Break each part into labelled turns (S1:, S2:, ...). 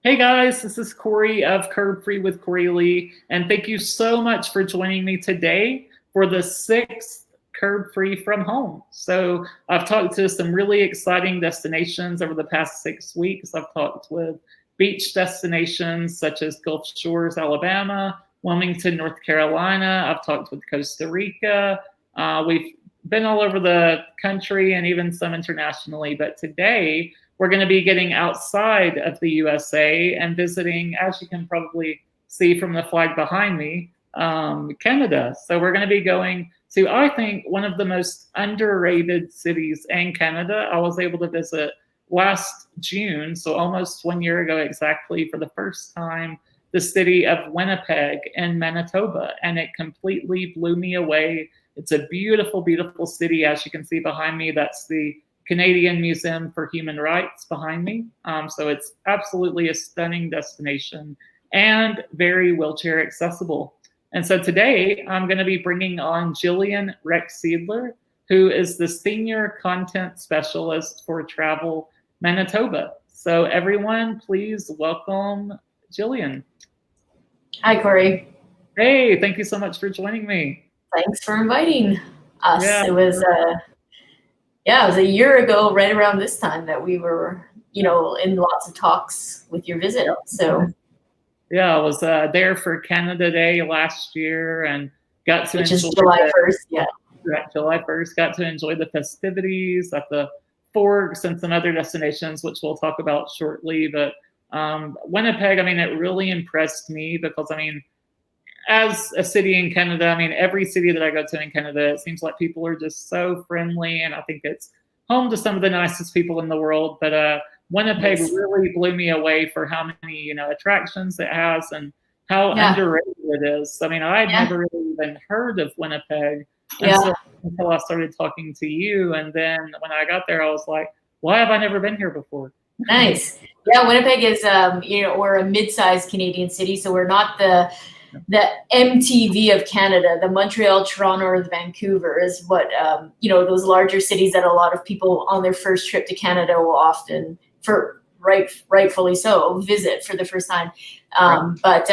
S1: Hey guys, this is Corey of Curb Free with Corey Lee, and thank you so much for joining me today for the sixth Curb Free from Home. So I've talked to some really exciting destinations over the past 6 weeks. I've talked with beach destinations such as Gulf Shores, Alabama, Wilmington, North Carolina. I've talked with Costa Rica. We've been all over the country and even some internationally, but today we're going to be getting outside of the USA and visiting, as you can probably see from the flag behind me, Canada. So we're going to be going to, I think, one of the most underrated cities in Canada. I was able to visit last June, so almost 1 year ago exactly, for the first time, the city of Winnipeg in Manitoba, and it completely blew me away. It's a beautiful, beautiful city. As you can see behind me, that's the Canadian Museum for Human Rights behind me. So it's absolutely a stunning destination and very wheelchair accessible. And so today I'm going to be bringing on Jillian Rexsiedler, who is the Senior Content Specialist for Travel Manitoba. So everyone, please welcome Jillian.
S2: Hi, Corey.
S1: Hey, thank you so much for joining me.
S2: Thanks for inviting us.
S1: Yeah.
S2: It was a year ago, right around this time, that we were, in lots of talks with your visit. So
S1: yeah, I was there for Canada Day last year and got to
S2: which
S1: enjoy
S2: is July 1st. Yeah.
S1: Right, July 1st, got to enjoy the festivities at the Forks and some other destinations, which we'll talk about shortly. But Winnipeg, it really impressed me because, as a city in Canada, every city that I go to in Canada, it seems like people are just so friendly, and I think it's home to some of the nicest people in the world. But Winnipeg really blew me away for how many, attractions it has and how underrated it is. I had never really even heard of Winnipeg until I started talking to you, and then when I got there, I was like, why have I never been here before?
S2: Nice. Yeah, Winnipeg is, we're a mid-sized Canadian city, so we're not the MTV of Canada. The Montreal, Toronto, or the Vancouver is what, those larger cities that a lot of people on their first trip to Canada will often, rightfully so, visit for the first time. But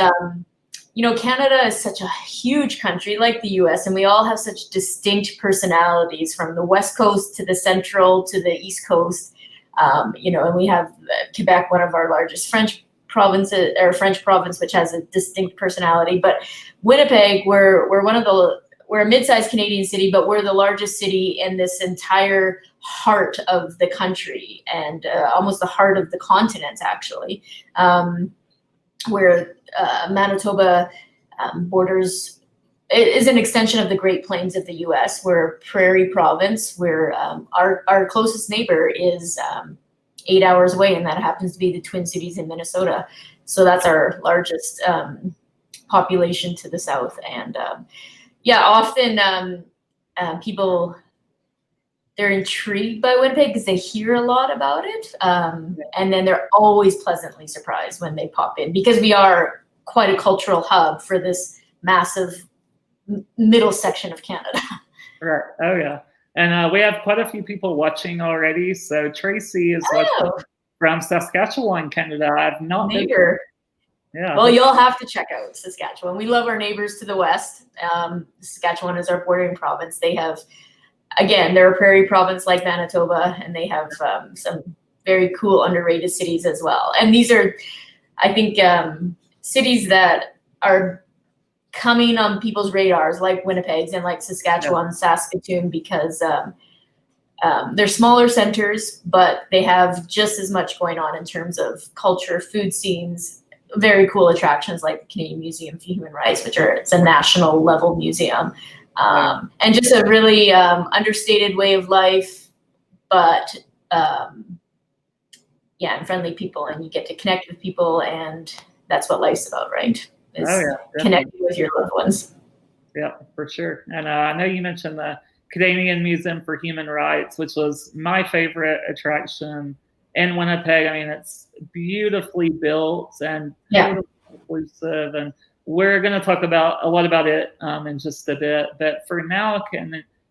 S2: Canada is such a huge country, like the US, and we all have such distinct personalities, from the West Coast to the Central to the East Coast. And we have Quebec, one of our largest French province, which has a distinct personality. But Winnipeg, we're a mid-sized Canadian city, but we're the largest city in this entire heart of the country, and almost the heart of the continent, actually. Where Manitoba borders, it is an extension of the Great Plains of the U.S. We're a prairie province, where our closest neighbor is 8 hours away, and that happens to be the Twin Cities in Minnesota. So that's our largest population to the south. And often people, they're intrigued by Winnipeg because they hear a lot about it. And then they're always pleasantly surprised when they pop in, because we are quite a cultural hub for this massive middle section of Canada.
S1: Right. Oh, yeah. And we have quite a few people watching already. So Tracy is watching from Saskatchewan, Canada. I've not been. Yeah.
S2: Well, you'll have to check out Saskatchewan. We love our neighbors to the west. Saskatchewan is our bordering province. They have, again, they're a prairie province like Manitoba, and they have some very cool, underrated cities as well. And these are, I think, cities that are coming on people's radars, like Winnipeg's and like Saskatchewan, Saskatoon, because they're smaller centers, but they have just as much going on in terms of culture, food scenes, very cool attractions like the Canadian Museum for Human Rights, it's a national level museum, and just a really understated way of life, but and friendly people, and you get to connect with people, and that's what life's about, right? Connecting with your loved ones.
S1: Yeah, for sure. And I know you mentioned the Canadian Museum for Human Rights, which was my favorite attraction in Winnipeg. It's beautifully built and totally inclusive, and we're going to talk about a lot about it in just a bit. But for now,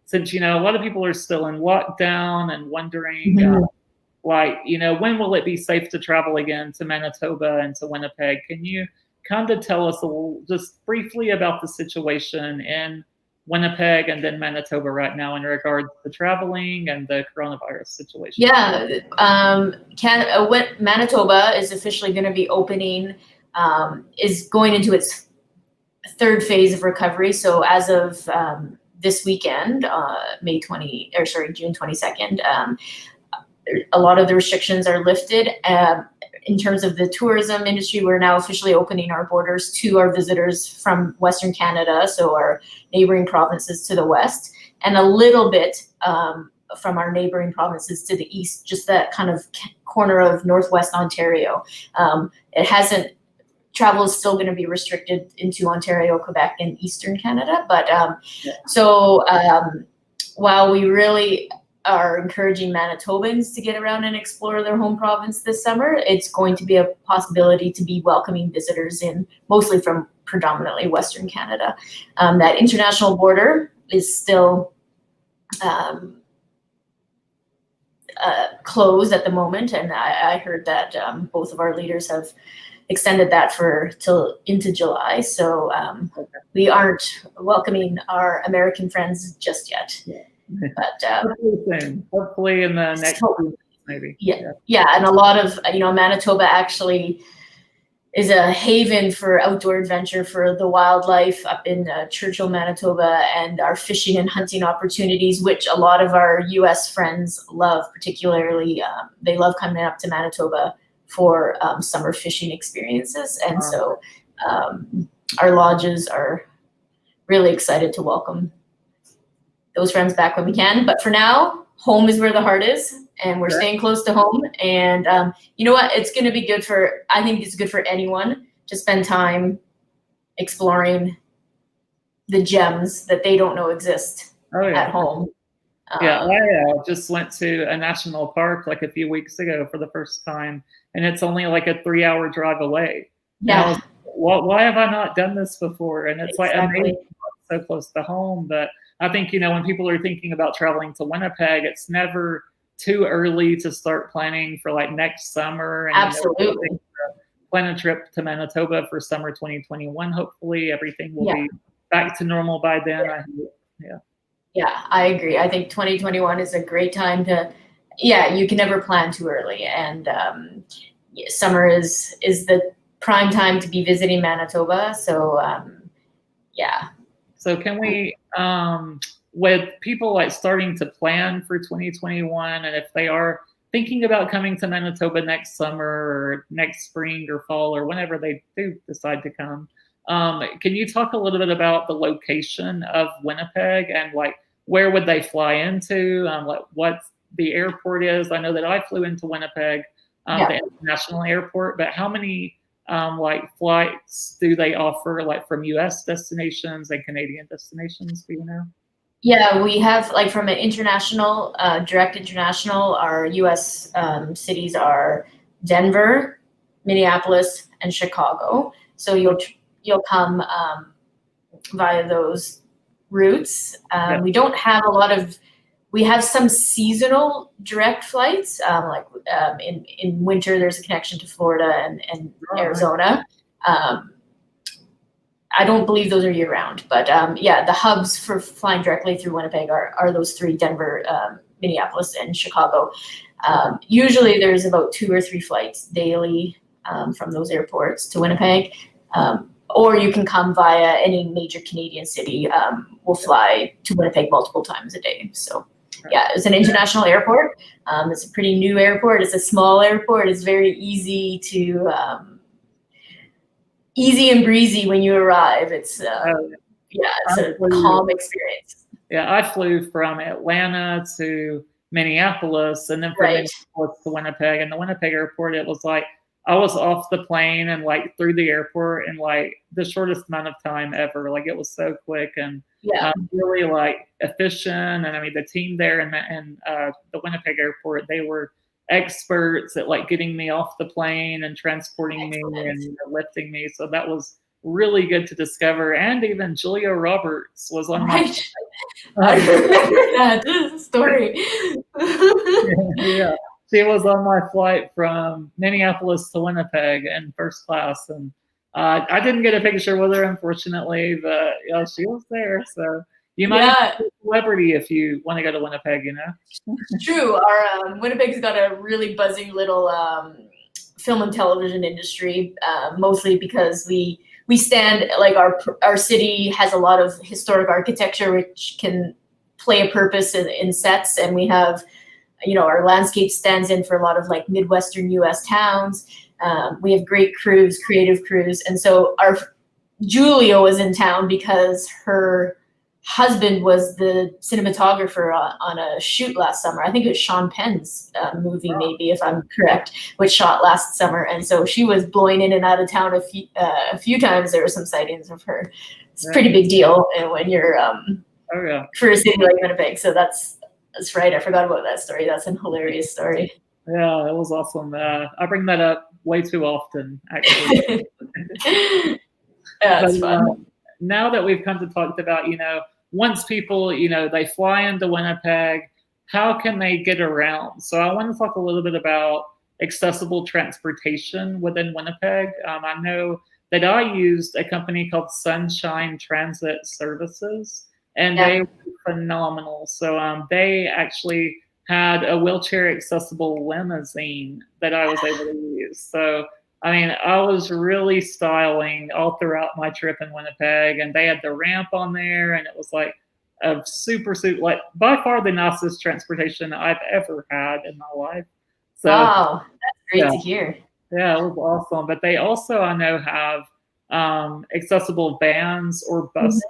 S1: since a lot of people are still in lockdown and wondering like, when will it be safe to travel again to Manitoba and to Winnipeg? Can you kind of tell us just briefly about the situation in Winnipeg and then Manitoba right now in regards to traveling and the coronavirus situation?
S2: Yeah, Manitoba is officially going to be opening, is going into its third phase of recovery. So as of this weekend, June 22nd, a lot of the restrictions are lifted. In terms of the tourism industry, we're now officially opening our borders to our visitors from Western Canada, so our neighboring provinces to the west, and a little bit from our neighboring provinces to the east, just that kind of corner of Northwest Ontario. Travel is still going to be restricted into Ontario, Quebec, and Eastern Canada. But while we really are encouraging Manitobans to get around and explore their home province this summer, it's going to be a possibility to be welcoming visitors in, mostly from predominantly Western Canada. That international border is still closed at the moment, and I heard that both of our leaders have extended that till into July. So we aren't welcoming our American friends just yet.
S1: Yeah.
S2: But
S1: hopefully in the next week, maybe.
S2: Yeah, and a lot of Manitoba actually is a haven for outdoor adventure for the wildlife up in Churchill, Manitoba, and our fishing and hunting opportunities, which a lot of our U.S. friends love. Particularly, they love coming up to Manitoba for summer fishing experiences, and so our lodges are really excited to welcome those friends back when we can. But for now, home is where the heart is, and we're staying close to home. And you know what? It's going to be good I think it's good for anyone to spend time exploring the gems that they don't know exist at home.
S1: I just went to a national park like a few weeks ago for the first time, and it's only like a 3-hour drive away.
S2: Yeah.
S1: Why have I not done this before? And it's like amazing, so close to home. But I think, when people are thinking about traveling to Winnipeg, it's never too early to start planning for like next summer. And,
S2: absolutely.
S1: Plan a trip to Manitoba for summer 2021. Hopefully everything will be back to normal by then.
S2: Yeah, I agree. I think 2021 is a great time you can never plan too early. And summer is the prime time to be visiting Manitoba. So,
S1: So can we, with people like starting to plan for 2021, and if they are thinking about coming to Manitoba next summer or next spring or fall or whenever they do decide to come, can you talk a little bit about the location of Winnipeg and like where would they fly into? Like what the airport is? I know that I flew into Winnipeg, the international airport, but how many like flights do they offer, like from U.S. destinations and Canadian destinations? Do you know?
S2: Yeah, we have like from an international, direct international. Our U.S. Cities are Denver, Minneapolis, and Chicago. So you'll come via those routes. We don't have a lot of. We have some seasonal direct flights, like in winter, there's a connection to Florida and Arizona. I don't believe those are year-round, but the hubs for flying directly through Winnipeg are those three: Denver, Minneapolis, and Chicago. Usually there's about 2 or 3 flights daily from those airports to Winnipeg, or you can come via any major Canadian city. We'll fly to Winnipeg multiple times a day. So. Yeah, it's an international airport. It's a pretty new airport. It's a small airport. It's very easy and breezy when you arrive. It's a calm experience.
S1: Yeah, I flew from Atlanta to Minneapolis and then from Minneapolis to Winnipeg. And the Winnipeg airport, it was like I was off the plane and like through the airport in like the shortest amount of time ever. Like it was so quick and really like efficient. And I mean, the team there and the Winnipeg airport, they were experts at like getting me off the plane and transporting me and lifting me. So that was really good to discover. And even Julia Roberts was on my
S2: I remember that. This is a story.
S1: she was on my flight from Minneapolis to Winnipeg in first class, and I didn't get a picture with her, unfortunately, but yeah, she was there. So you might be a celebrity if you want to go to Winnipeg, you know?
S2: It's true. Our Winnipeg's got a really buzzing little film and television industry, mostly because we stand, like, our city has a lot of historic architecture which can play a purpose in sets, and we have, you know, our landscape stands in for a lot of like Midwestern US towns. We have great crews, creative crews, and so our Julia was in town because her husband was the cinematographer on a shoot last summer. I think it was Sean Penn's movie, maybe, if I'm correct, which shot last summer. And so she was blowing in and out of town a few times. There were some sightings of her. It's a pretty big deal when you're for a city like Winnipeg. So that's right. I forgot about that story. That's a hilarious story.
S1: Yeah, it was awesome. I bring that up way too often, actually.
S2: Yeah, it's fun.
S1: Now that we've come to talk about, you know, once people, you know, they fly into Winnipeg, how can they get around? So I want to talk a little bit about accessible transportation within Winnipeg. I know that I used a company called Sunshine Transit Services, and they were phenomenal. So they actually had a wheelchair accessible limousine that I was able to use. So I mean, I was really styling all throughout my trip in Winnipeg, and they had the ramp on there, and it was like a like by far the nicest transportation I've ever had in my life. So,
S2: wow, that's great to hear.
S1: Yeah, it was awesome. But they also, I know, have accessible vans or buses.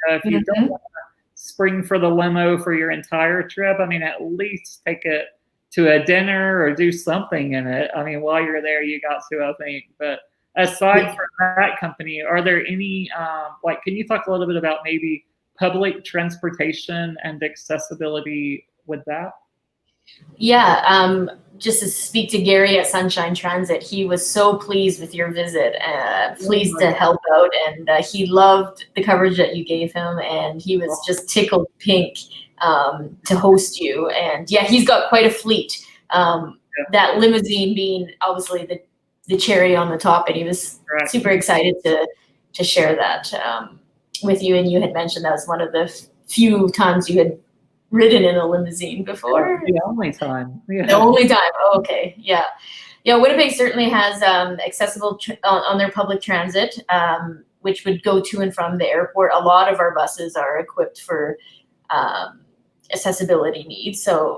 S1: If you don't want to spring for the limo for your entire trip, I mean, at least take it to a dinner or do something in it. I mean, while you're there, you got to, I think. But aside from that company, are there any, like, can you talk a little bit about maybe public transportation and accessibility with that?
S2: Yeah, just to speak to Gary at Sunshine Transit, he was so pleased with your visit, pleased to help out, and he loved the coverage that you gave him, and he was just tickled pink to host you. And yeah, he's got quite a fleet. That limousine being obviously the cherry on the top, and he was super excited to share that with you. And you had mentioned that was one of the few times you had ridden in a limousine before.
S1: The only time.
S2: The only time. Oh, okay. Yeah. Winnipeg certainly has accessible on their public transit, which would go to and from the airport. A lot of our buses are equipped for accessibility needs, so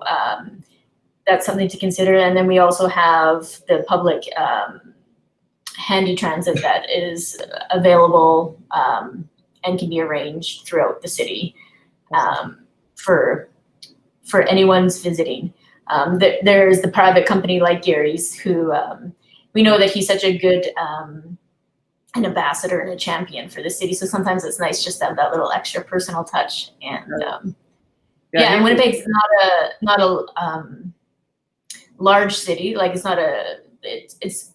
S2: that's something to consider. And then we also have the public handy transit that is available and can be arranged throughout the city for anyone's visiting. There's the private company like Gary's, who we know that he's such a good an ambassador and a champion for the city. So sometimes it's nice just to have that little extra personal touch. And and Winnipeg's not a large city. Like, it's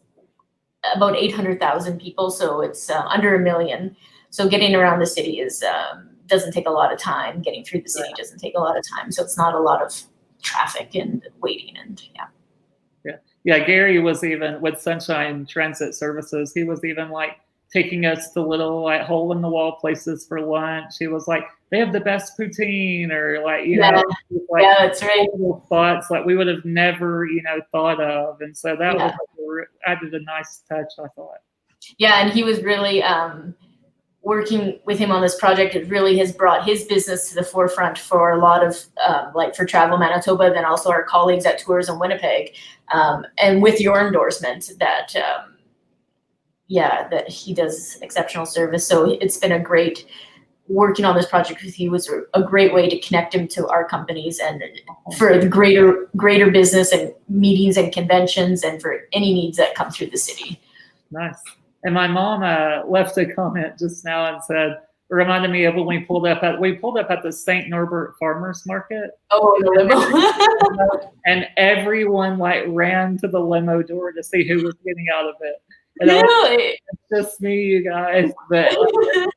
S2: about 800,000 people, so it's under 1 million. So getting around the city doesn't take a lot of time. Getting through the city doesn't take a lot of time. So it's not a lot of traffic and waiting, and
S1: Gary was even with Sunshine Transit Services. He was even like taking us to little like hole in the wall places for lunch. He was like, they have the best poutine, or like, you know, like,
S2: that's right.
S1: Little spots like we would have never, you know, thought of. And so that was like, added a nice touch, I thought.
S2: Yeah, and he was really working with him on this project. It really has brought his business to the forefront for a lot of like for Travel Manitoba, then also our colleagues at Tourism Winnipeg, and with your endorsement that that he does exceptional service. So it's been a great working on this project with you was a great way to connect him to our companies and for the greater business and meetings and conventions and for any needs that come through the city.
S1: Nice. And my mom left a comment just now and said, reminded me of when we pulled up at the St. Norbert Farmers Market.
S2: Oh, the limo.
S1: And everyone like ran to the limo door to see who was getting out of it. And
S2: really?
S1: It's just me, you guys. But it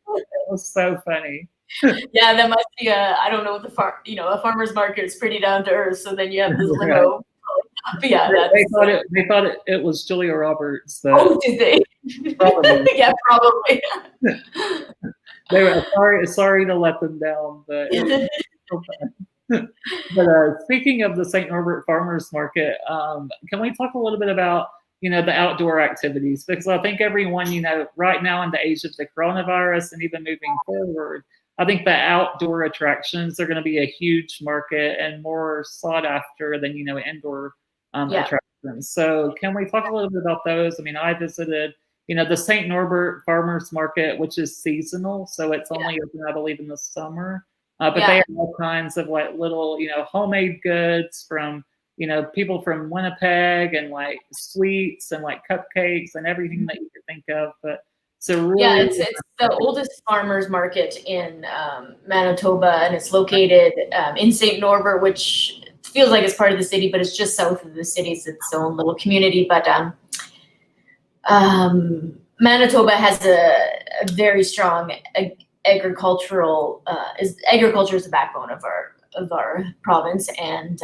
S1: was so funny.
S2: Yeah, that must be I don't know what a farmer's market is pretty down to earth. So then you have this limo But yeah,
S1: they thought it was Julia Roberts.
S2: Oh, did they?
S1: Probably.
S2: Yeah, probably.
S1: They were sorry to let them down, but it was so fun. But speaking of the St. Norbert Farmers Market, can we talk a little bit about the outdoor activities? Because I think everyone right now in the age of the coronavirus and even moving forward, I think the outdoor attractions are going to be a huge market and more sought after than indoor attractions. So can we talk a little bit about those? I mean, I visited the St. Norbert Farmers Market, which is seasonal, so it's only open, I believe, in the summer. But they have all kinds of like little, homemade goods from, people from Winnipeg, and like sweets and like cupcakes and everything that you could think of. But so really,
S2: it's the oldest farmers market in Manitoba, and it's located in St. Norbert, which feels like it's part of the city, but it's just south of the city. It's its own little community. But Manitoba has a very strong agriculture is the backbone of our province, and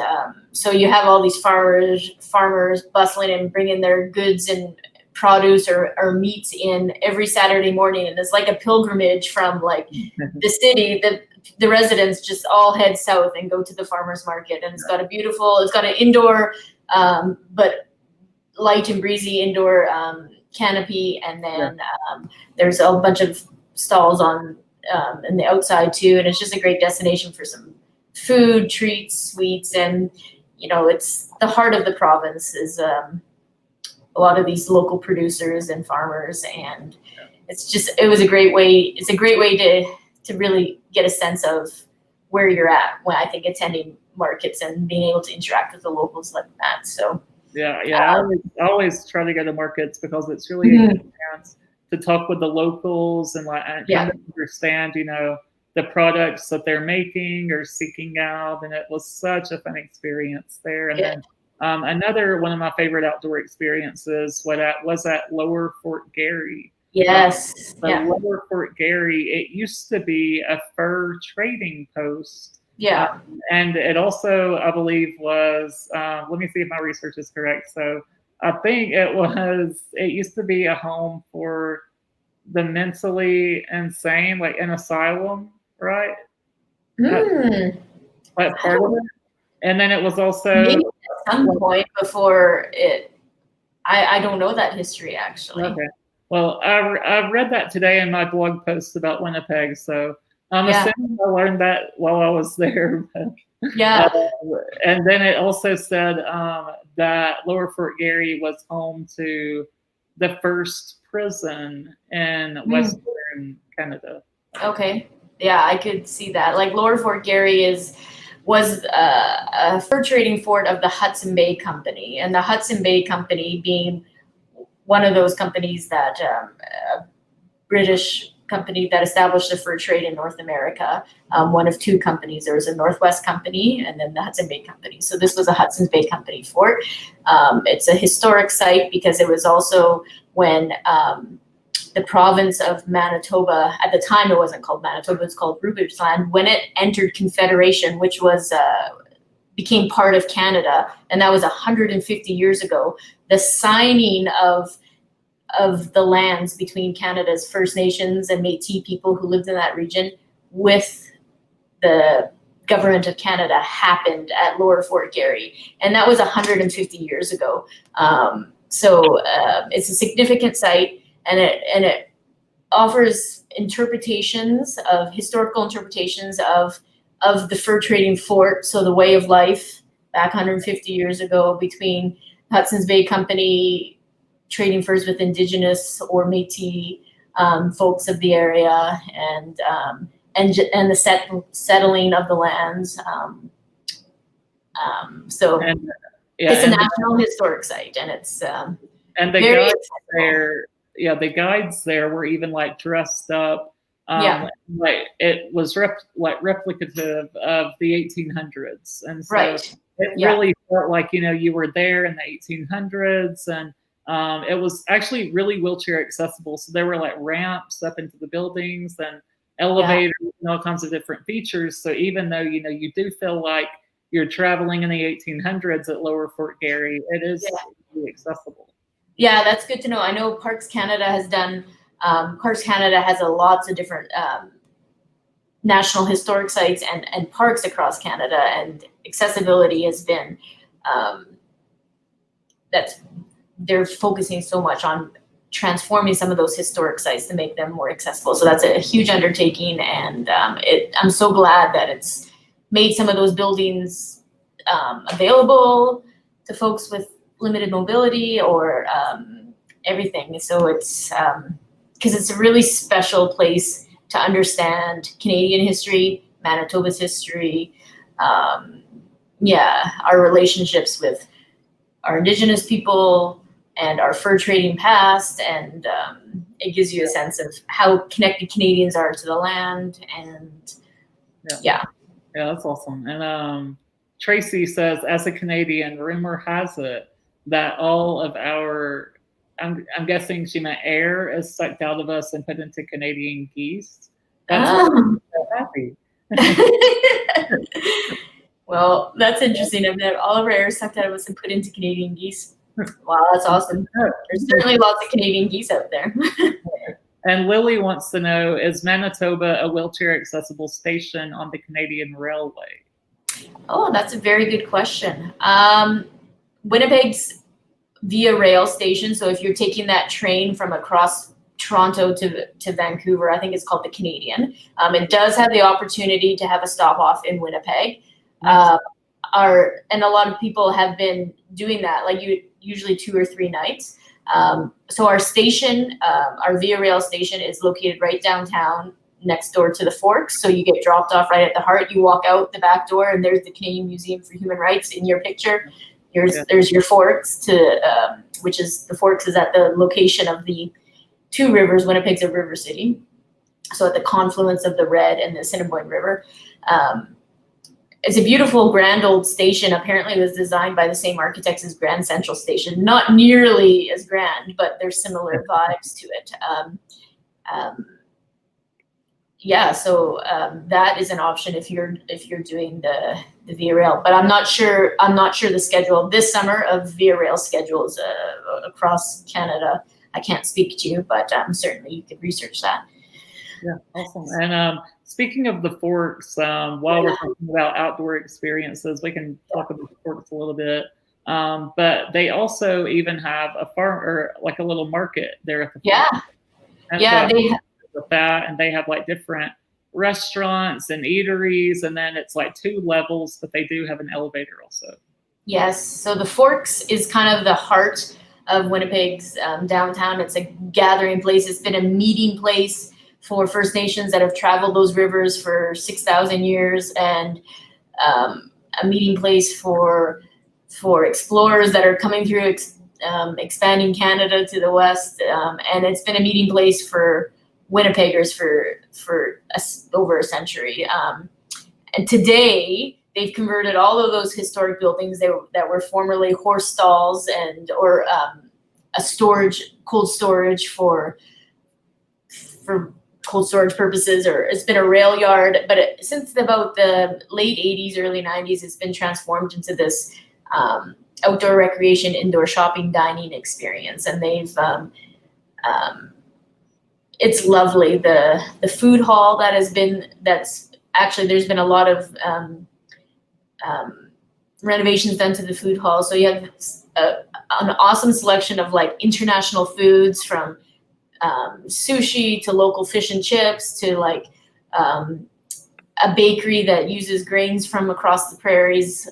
S2: so you have all these farmers bustling and bringing their goods and produce or meats in every Saturday morning, and it's like a pilgrimage from like the city. The residents just all head south and go to the farmers market, and it's got an indoor but light and breezy indoor canopy, and then there's a bunch of stalls on in the outside too, and it's just a great destination for some food, treats, sweets, and it's the heart of the province is a lot of these local producers and farmers, and it was a great way. It's a great way to really get a sense of where you're at when I think attending markets and being able to interact with the locals like that. So
S1: I always try to go to markets because it's really a good chance to talk with the locals and understand, the products that they're making or seeking out. And it was such a fun experience there. And then another one of my favorite outdoor experiences was at Lower Fort Garry.
S2: Yes.
S1: Lower Fort Garry, it used to be a fur trading post.
S2: Yeah.
S1: And it also, I believe, was, let me see if my research is correct. So I think it used to be a home for the mentally insane, like an asylum, right? Like part of it. And then it was also
S2: maybe at some point before it. I don't know that history actually.
S1: Okay. Well, I read that today in my blog post about Winnipeg, so I'm assuming I learned that while I was there. And then it also said that Lower Fort Garry was home to the first prison in Western Canada.
S2: Okay. Yeah, I could see that. Like Lower Fort Garry was a fur trading fort of the Hudson Bay Company, and the Hudson Bay Company being one of those companies that a British company that established the fur trade in North America. One of two companies. There was a Northwest Company and then the Hudson Bay Company. So this was a Hudson Bay Company fort. It's a historic site because it was also when the province of Manitoba, at the time it wasn't called Manitoba, it was called Rupert's Land, when it entered Confederation, which was became part of Canada, and that was 150 years ago. The signing of the lands between Canada's First Nations and Métis people who lived in that region with the government of Canada happened at Lower Fort Garry, and that was 150 years ago. So it's a significant site, and it offers historical interpretations of the fur trading fort. So the way of life back 150 years ago between Hudson's Bay Company trading furs with Indigenous or Métis folks of the area, and the settling of the lands. It's a national historic site, and it's
S1: and the guides there. Yeah, the guides there were even like dressed up. Like it was replicative of the 1800s, and so it really felt like you were there in the 1800s, and it was actually really wheelchair accessible. So there were like ramps up into the buildings and elevators and all kinds of different features. So even though you do feel like you're traveling in the 1800s at Lower Fort Garry, it is really accessible.
S2: Yeah, that's good to know. I know Parks Canada has done, Parks Canada has lots of different national historic sites and parks across Canada, and accessibility has been, they're focusing so much on transforming some of those historic sites to make them more accessible. So that's a huge undertaking, and I'm so glad that it's made some of those buildings available to folks with limited mobility or everything. So it's because it's a really special place to understand Canadian history, Manitoba's history, our relationships with our Indigenous people and our fur trading past, and it gives you a sense of how connected Canadians are to the land, and
S1: Yeah, that's awesome. And Tracy says, as a Canadian, rumor has it that all of our, I'm guessing she meant air, is sucked out of us and put into Canadian geese. That's so happy.
S2: Well, that's interesting. I've had all of our air sucked out of us and put into Canadian geese. Wow, that's awesome. There's certainly lots of Canadian geese out there.
S1: And Lily wants to know, is Manitoba a wheelchair accessible station on the Canadian Railway?
S2: Oh, that's a very good question. Winnipeg's via rail station. So if you're taking that train from across Toronto to Vancouver, I think it's called the Canadian. It does have the opportunity to have a stop off in Winnipeg. And a lot of people have been doing that, like usually 2 or 3 nights. So our station, our Via Rail station, is located right downtown, next door to the Forks. So you get dropped off right at the heart. You walk out the back door, and there's the Canadian Museum for Human Rights in your picture. There's your Forks, which is the Forks is at the location of the 2 rivers. Winnipeg's a river city, so at the confluence of the Red and the Assiniboine River. It's a beautiful, grand old station. Apparently, it was designed by the same architects as Grand Central Station. Not nearly as grand, but there's similar vibes to it. So that is an option if you're doing the Via Rail. But I'm not sure the schedule this summer of Via Rail schedules across Canada. I can't speak to you, but certainly you could research that.
S1: Yeah, awesome. And speaking of the Forks, while we're talking about outdoor experiences, we can talk about the Forks a little bit. But they also even have a farm, or like a little market there at the Forks. They have with that, and they have like different restaurants and eateries, and then it's like 2 levels, but they do have an elevator also.
S2: Yes, so the Forks is kind of the heart of Winnipeg's downtown. It's a gathering place. It's been a meeting place for First Nations that have traveled those rivers for 6,000 years, and a meeting place for explorers that are coming through, expanding Canada to the west. And it's been a meeting place for Winnipeggers for over a century. And today, they've converted all of those historic buildings that were formerly horse stalls or cold storage for cold storage purposes, or it's been a rail yard. But since about the late 80s, early 90s, it's been transformed into this outdoor recreation, indoor shopping, dining experience. And they've it's lovely. The food hall that's actually, there's been a lot of renovations done to the food hall. So you have an awesome selection of like international foods, from sushi to local fish and chips to like a bakery that uses grains from across the prairies,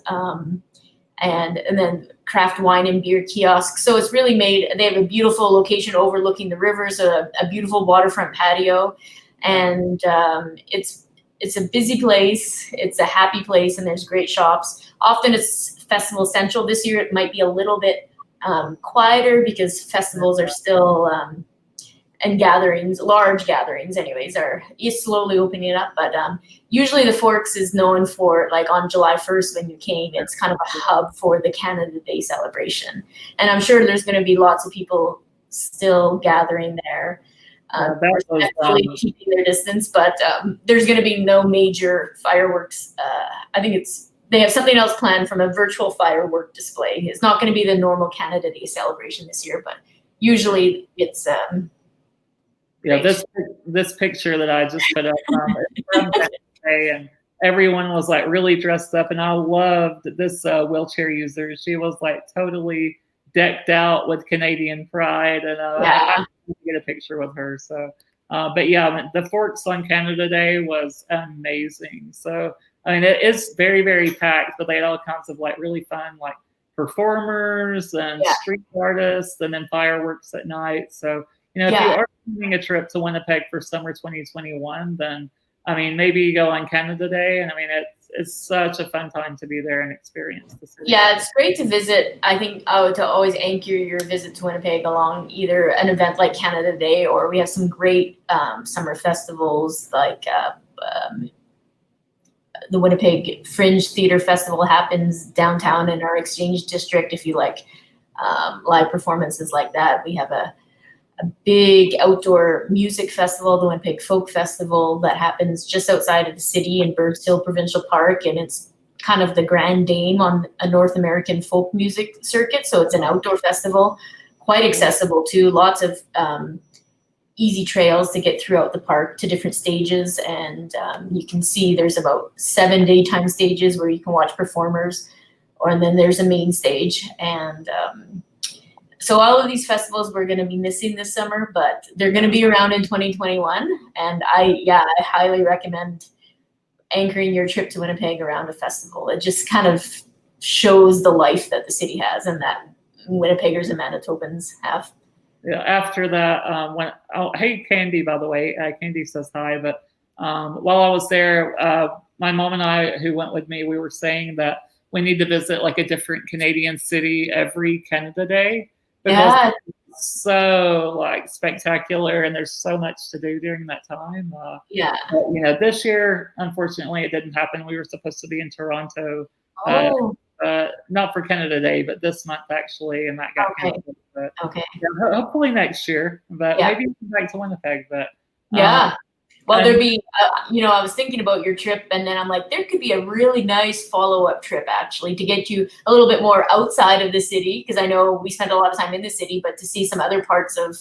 S2: and then craft wine and beer kiosks. So it's really they have a beautiful location overlooking the rivers, a beautiful waterfront patio, and it's a busy place. It's a happy place, and there's great shops. Often it's festival central. This year it might be a little bit quieter because festivals are still and large gatherings anyways, are slowly opening up. But usually the Forks is known for, like on July 1st when you came, it's kind of a hub for the Canada Day celebration. And I'm sure there's going to be lots of people still gathering there. Keeping their distance, but there's going to be no major fireworks. I think it's they have something else planned from a virtual firework display. It's not going to be the normal Canada Day celebration this year, but usually it's
S1: yeah. This picture that I just put up is from that day, and everyone was like really dressed up, and I loved this wheelchair user. She was like totally decked out with Canadian pride, and I had to get a picture with her. So, but yeah, the Forks on Canada Day was amazing. So, I mean, it is very, very packed, but they had all kinds of like really fun like performers and street artists, and then fireworks at night. So, you know, if you are planning a trip to Winnipeg for summer 2021, then I mean, maybe you go on Canada Day, and I mean, it's such a fun time to be there and experience the city.
S2: Yeah, it's great to visit. I think to always anchor your visit to Winnipeg along either an event like Canada Day, or we have some great summer festivals like the Winnipeg Fringe Theatre Festival happens downtown in our Exchange District. If you like live performances like that, we have a big outdoor music festival, the Winnipeg Folk Festival, that happens just outside of the city in Birds Hill Provincial Park, and it's kind of the grand dame on a North American folk music circuit. So it's an outdoor festival, quite accessible too. Lots of easy trails to get throughout the park to different stages, and you can see there's about 7 daytime stages where you can watch performers, and then there's a main stage. And so all of these festivals we're going to be missing this summer, but they're going to be around in 2021. And I highly recommend anchoring your trip to Winnipeg around a festival. It just kind of shows the life that the city has and that Winnipeggers and Manitobans have.
S1: Yeah. After that, hey Candy, by the way, Candy says hi. But while I was there, my mom and I, who went with me, we were saying that we need to visit like a different Canadian city every Canada Day. Because it's so like spectacular, and there's so much to do during that time. But, you know, this year, unfortunately, it didn't happen. We were supposed to be in Toronto, not for Canada Day, but this month actually, and that got canceled. But yeah, hopefully next year. But maybe come back to Winnipeg. But
S2: well, there'd be, you know, I was thinking about your trip, and then I'm like, there could be a really nice follow-up trip actually to get you a little bit more outside of the city, because I know we spend a lot of time in the city, but to see some other parts of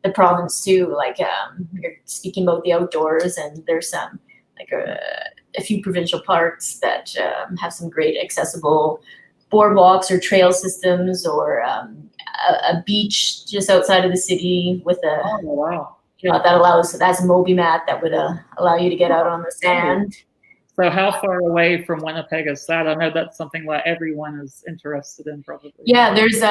S2: the province too. Like you're speaking about the outdoors, and there's some like a few provincial parks that have some great accessible boardwalks or trail systems, or a beach just outside of the city with a you know, that's a Moby mat that would allow you to get out on the sand.
S1: So how far away from Winnipeg is that? I know that's something that everyone is interested in, probably.
S2: Yeah, there's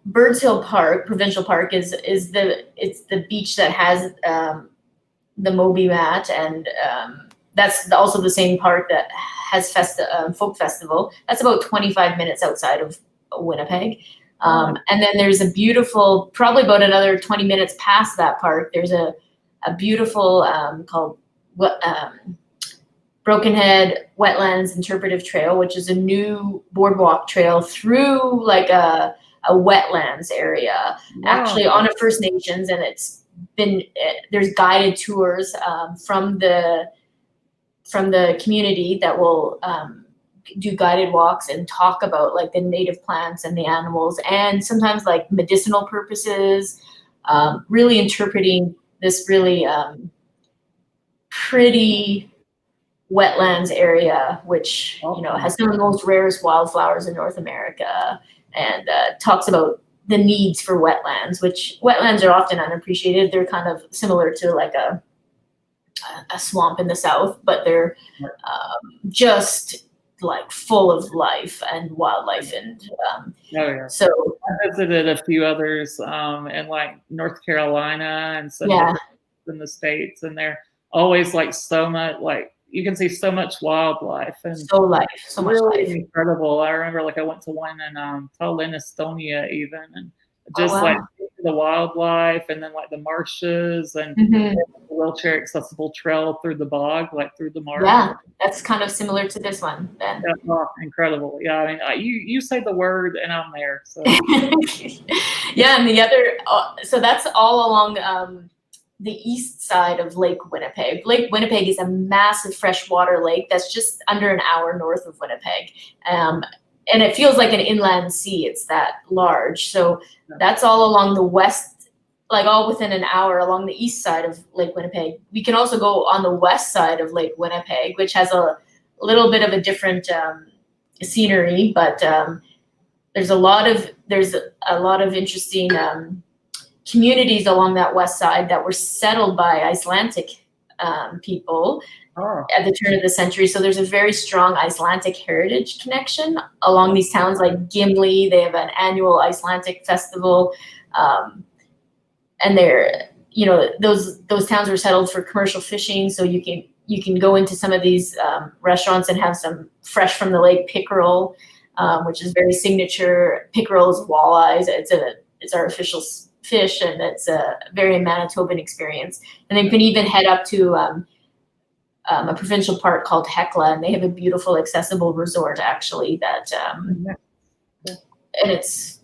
S2: Birds Hill Park, Provincial Park it's the beach that has the Moby mat, and that's also the same park that has Folk Festival. That's about 25 minutes outside of Winnipeg. And then there's a beautiful, probably about another 20 minutes past that park, there's a beautiful called Broken Head Wetlands Interpretive Trail, which is a new boardwalk trail through like a wetlands area, actually on a First Nations, and it's been there's guided tours from the community that will do guided walks and talk about like the native plants and the animals, and sometimes like medicinal purposes, really interpreting this really pretty wetlands area, which you know has some of the most rarest wildflowers in North America, and talks about the needs for wetlands, which wetlands are often unappreciated. They're kind of similar to like a swamp in the South, but they're just like full of life and wildlife, and so
S1: I visited a few others in like North Carolina and some in the States, and they're always like so much, like you can see so much wildlife and
S2: so much life.
S1: Incredible. I remember like I went to one in Tallinn, Estonia even, and just like the wildlife, and then like the marshes, and the wheelchair accessible trail through the bog, like through the marsh.
S2: Yeah, that's kind of similar to this one then.
S1: Incredible. Yeah, I mean, you say the word and I'm there. So
S2: yeah, and the other, so that's all along the east side of Lake Winnipeg. Lake Winnipeg is a massive freshwater lake that's just under an hour north of Winnipeg. And it feels like an inland sea. It's that large. So that's all along the west, like all within an hour along the east side of Lake Winnipeg. We can also go on the west side of Lake Winnipeg, which has a little bit of a different scenery, but there's a lot of interesting communities along that west side that were settled by Icelandic people at the turn of the century. So there's a very strong Icelandic heritage connection along these towns like Gimli. They have an annual Icelandic festival. And they're, those towns were settled for commercial fishing. So you can go into some of these restaurants and have some fresh from the lake pickerel, which is very signature. Pickerel is walleyes. It's our official fish, and it's a very Manitoban experience. And then you can even head up to a provincial park called Hecla, and they have a beautiful accessible resort actually that and it's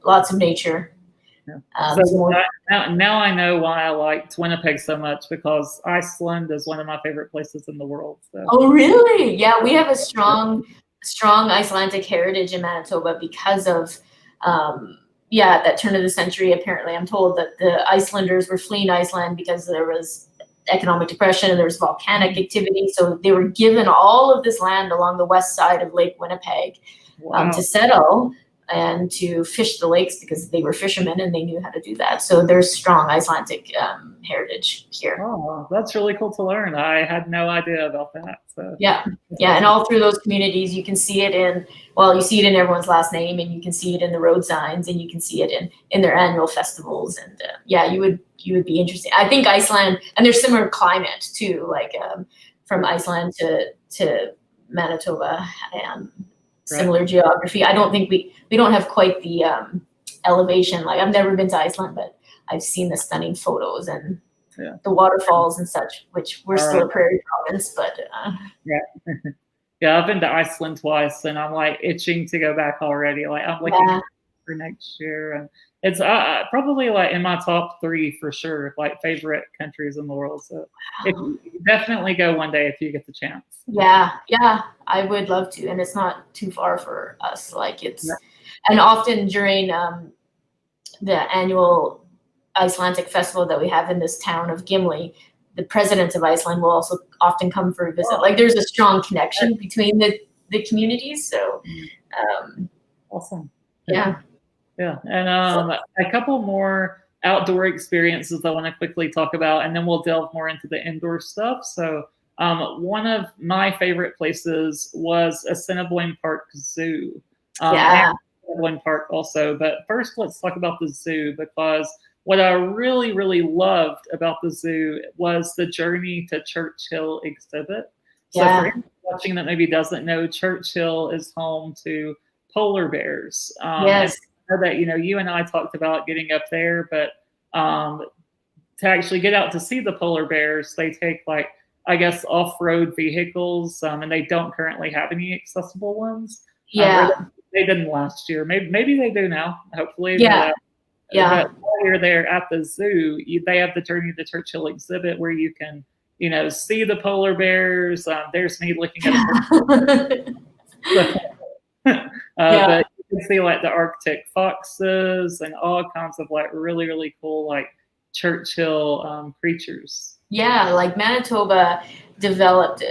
S2: lots of nature.
S1: So now I know why I liked Winnipeg so much, because Iceland is one of my favorite places in the world. So.
S2: Oh really? Yeah, we have a strong Icelandic heritage in Manitoba because of at that turn of the century. Apparently, I'm told that the Icelanders were fleeing Iceland because there was economic depression and there was volcanic activity. So they were given all of this land along the west side of Lake Winnipeg to settle and to fish the lakes, because they were fishermen and they knew how to do that. So there's strong Icelandic heritage here.
S1: Oh, that's really cool to learn. I had no idea about that. So.
S2: Yeah, and all through those communities, you can see it you see it in everyone's last name, and you can see it in the road signs, and you can see it in their annual festivals. And you would be interested. I think Iceland, and there's similar climate too, like from Iceland to Manitoba, and similar geography. I don't think we don't have quite the elevation. Like, I've never been to Iceland, but I've seen the stunning photos and the waterfalls and such, which we're still a prairie province, but
S1: I've been to Iceland twice, and I'm like itching to go back already. Like, I'm looking for next year, and it's probably like in my top 3 for sure, like favorite countries in the world. So definitely go one day if you get the chance.
S2: Yeah, I would love to, and it's not too far for us. Like and often during the annual Icelandic festival that we have in this town of Gimli, the president of Iceland will also often come for a visit. Like, there's a strong connection between the communities. So,
S1: awesome.
S2: Yeah.
S1: And a couple more outdoor experiences I want to quickly talk about, and then we'll delve more into the indoor stuff. So, one of my favorite places was Assiniboine Park Zoo. Assiniboine Park also. But first, let's talk about the zoo, because what I really, really loved about the zoo was the Journey to Churchill exhibit. So for anyone watching that maybe doesn't know, Churchill is home to polar bears.
S2: Yes.
S1: And I know that, you and I talked about getting up there, but to actually get out to see the polar bears, they take off-road vehicles, and they don't currently have any accessible ones. They didn't last year. Maybe they do now, hopefully. But while you're there at the zoo, they have the Journey to Churchill exhibit where you can, see the polar bears. There's me looking at a but you can see like the Arctic foxes and all kinds of like really, really cool like Churchill creatures. Yeah,
S2: like Manitoba developed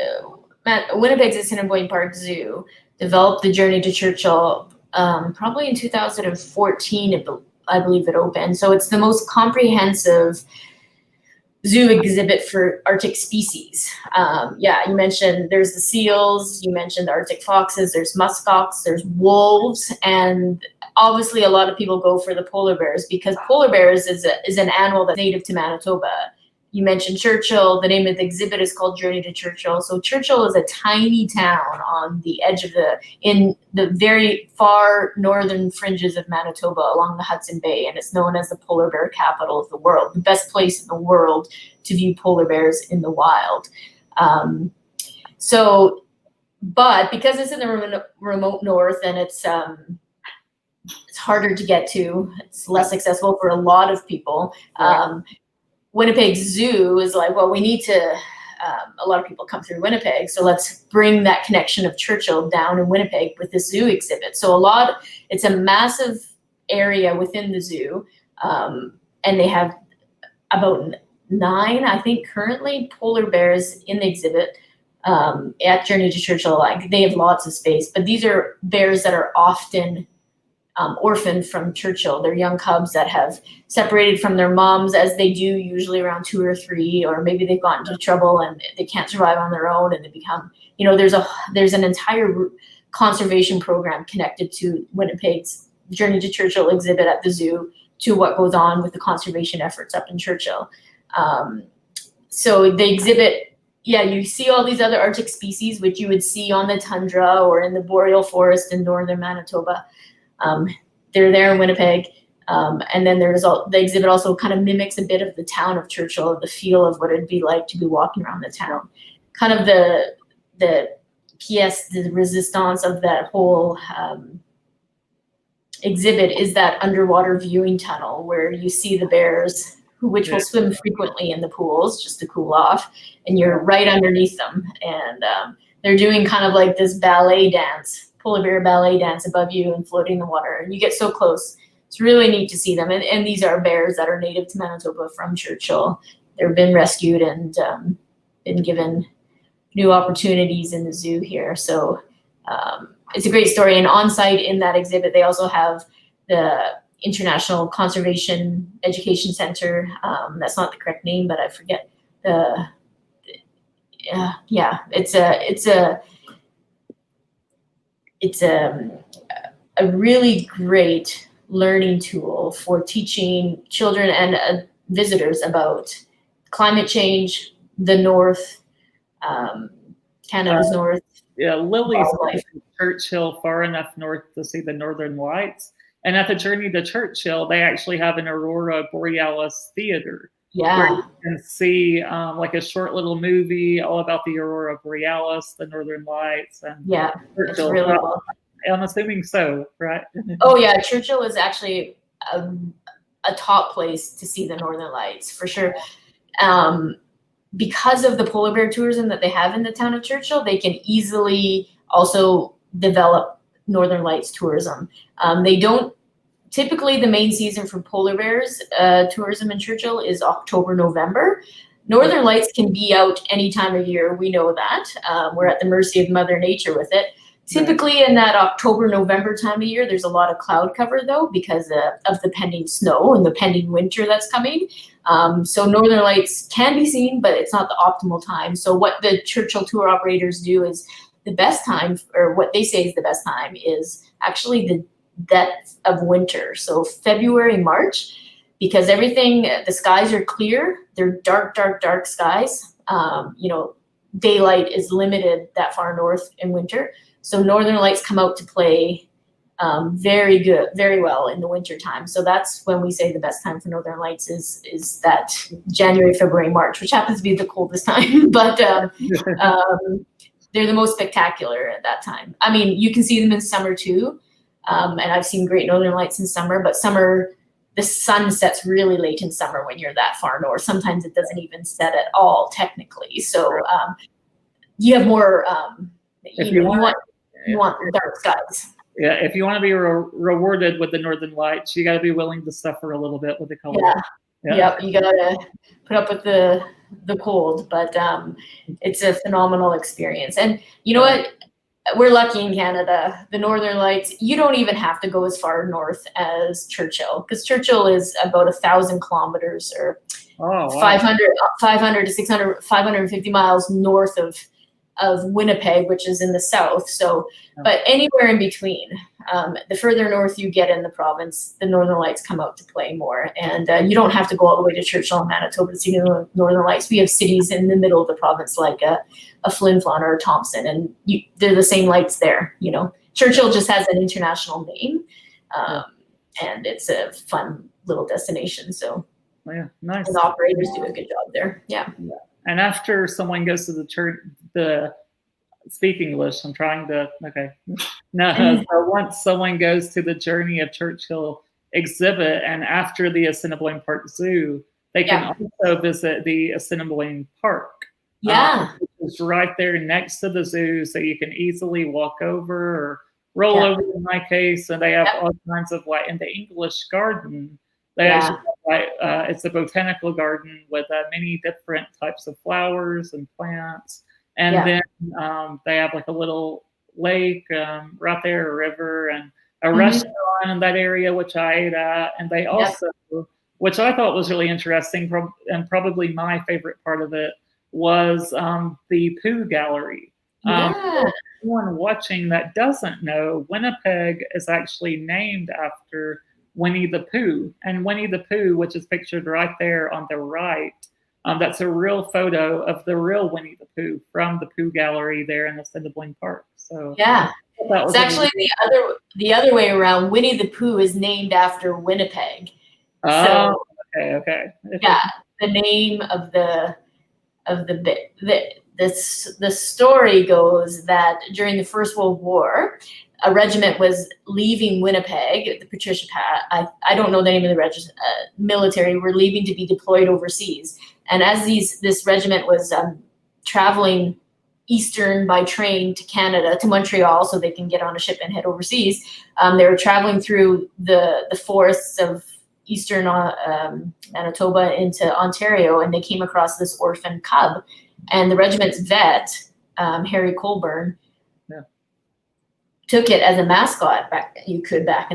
S2: Winnipeg's Assiniboine Park Zoo developed the Journey to Churchill probably in 2014. I believe it opened. So it's the most comprehensive zoo exhibit for Arctic species. You mentioned there's the seals, you mentioned the Arctic foxes, there's muskox, there's wolves, and obviously a lot of people go for the polar bears because polar bears is an animal that's native to Manitoba. You mentioned Churchill. The name of the exhibit is called Journey to Churchill. So Churchill is a tiny town on the edge of in the very far northern fringes of Manitoba along the Hudson Bay, and it's known as the polar bear capital of the world, the best place in the world to view polar bears in the wild. But because it's in the remote north and it's harder to get to, it's less accessible for a lot of people. Winnipeg Zoo is like, well, we need to, a lot of people come through Winnipeg, so let's bring that connection of Churchill down in Winnipeg with the zoo exhibit. So it's a massive area within the zoo, and they have about 9, I think, currently polar bears in the exhibit at Journey to Churchill. Like, they have lots of space, but these are bears that are often orphaned from Churchill. They're young cubs that have separated from their moms, as they do usually around 2 or 3, or maybe they've gotten into trouble and they can't survive on their own, and they become, there's an entire conservation program connected to Winnipeg's Journey to Churchill exhibit at the zoo, to what goes on with the conservation efforts up in Churchill. So the exhibit, you see all these other Arctic species, which you would see on the tundra or in the boreal forest in northern Manitoba. They're there in Winnipeg. And then the exhibit also kind of mimics a bit of the town of Churchill, the feel of what it'd be like to be walking around the town. Kind of the pièce de résistance of that whole exhibit is that underwater viewing tunnel where you see the bears, which will swim frequently in the pools just to cool off, and you're right underneath them. And they're doing kind of like this ballet dance, polar bear ballet dance above you and floating in the water. And you get so close. It's really neat to see them. And these are bears that are native to Manitoba from Churchill. They've been rescued and been given new opportunities in the zoo here. So it's a great story. And on site in that exhibit, they also have the International Conservation Education Center. That's not the correct name, but I forget it's a really great learning tool for teaching children and visitors about climate change, the North, Canada's North.
S1: Yeah, Lily's Churchill far enough north to see the Northern Lights. And at the Journey to Churchill, they actually have an Aurora Borealis theater.
S2: Yeah.
S1: Where you can see like a short little movie all about the Aurora Borealis, the Northern Lights. And
S2: it's really cool.
S1: I'm assuming so, right?
S2: Oh, yeah. Churchill is actually a top place to see the Northern Lights, for sure. Because of the polar bear tourism that they have in the town of Churchill, they can easily also develop Northern Lights tourism. They don't typically, the main season for polar bears tourism in Churchill is October, November. Northern Lights can be out any time of year. We know that. We're at the mercy of Mother Nature with it. Typically in that October, November time of year, there's a lot of cloud cover though, because of the pending snow and the pending winter that's coming. So Northern Lights can be seen, but it's not the optimal time. So what the Churchill tour operators do is the best time, or what they say is the best time, is actually the depth of winter. So February, March, because the skies are clear. They're dark, dark, dark skies. Daylight is limited that far north in winter. So Northern Lights come out to play very well in the winter time. So that's when we say the best time for Northern Lights is that January, February, March, which happens to be the coldest time. But they're the most spectacular at that time. I mean, you can see them in summer too. And I've seen great Northern Lights in summer, but the sun sets really late in summer when you're that far north. Sometimes it doesn't even set at all technically. So you have more, you want dark skies.
S1: Yeah, if you want to be rewarded with the Northern Lights, you got to be willing to suffer a little bit with the color.
S2: Yep, you got to put up with the cold, but it's a phenomenal experience. And you know what? We're lucky in Canada. The Northern Lights, you don't even have to go as far north as Churchill, because Churchill is about 1,000 kilometers or 500 to 600, 550 miles north of Winnipeg, which is in the south. So, but anywhere in between, the further north you get in the province, the Northern Lights come out to play more. And you don't have to go all the way to Churchill and Manitoba to see the Northern Lights. We have cities in the middle of the province like a Flin Flon or a Thompson, and they're the same lights there. Churchill just has an international name, and it's a fun little destination. So,
S1: nice.
S2: And the operators do a good job there. Yeah.
S1: And after someone goes to the church, speak English. I'm trying to. Okay. No. So once someone goes to the Journey of Churchill exhibit, and after the Assiniboine Park Zoo, they can also visit the Assiniboine Park. Which is right there next to the zoo, so you can easily walk over or roll over in my case. And they have all kinds of, like, in the English garden, they actually have, like, it's a botanical garden with many different types of flowers and plants. And then they have like a little lake right there, a river, and a restaurant in that area, which I ate at. And they also, which I thought was really interesting, and probably my favorite part of it, was the Pooh Gallery. For anyone watching that doesn't know, Winnipeg is actually named after Winnie the Pooh. And Winnie the Pooh, which is pictured right there on the right, that's a real photo of the real Winnie the Pooh from the Pooh Gallery there in Assiniboine Park. So
S2: it's actually the other way around. Winnie the Pooh is named after Winnipeg.
S1: Oh, okay.
S2: Yeah, the name of the story goes that during the First World War, a regiment was leaving Winnipeg, the Patricia Pat. I don't know the name of the military were leaving to be deployed overseas. And as this regiment was traveling eastern by train to Canada, to Montreal, so they can get on a ship and head overseas, they were traveling through the forests of eastern Manitoba into Ontario, and they came across this orphan cub. And the regiment's vet, Harry Colburn, took it as a mascot back in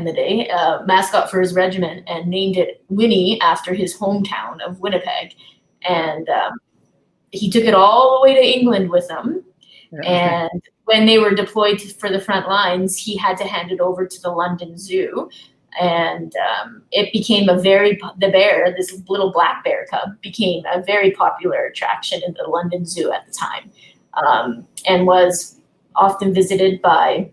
S2: the day, mascot for his regiment, and named it Winnie after his hometown of Winnipeg. And he took it all the way to England with him. And when they were deployed for the front lines, he had to hand it over to the London Zoo. And it became this little black bear cub became a very popular attraction in the London Zoo at the time, and was often visited by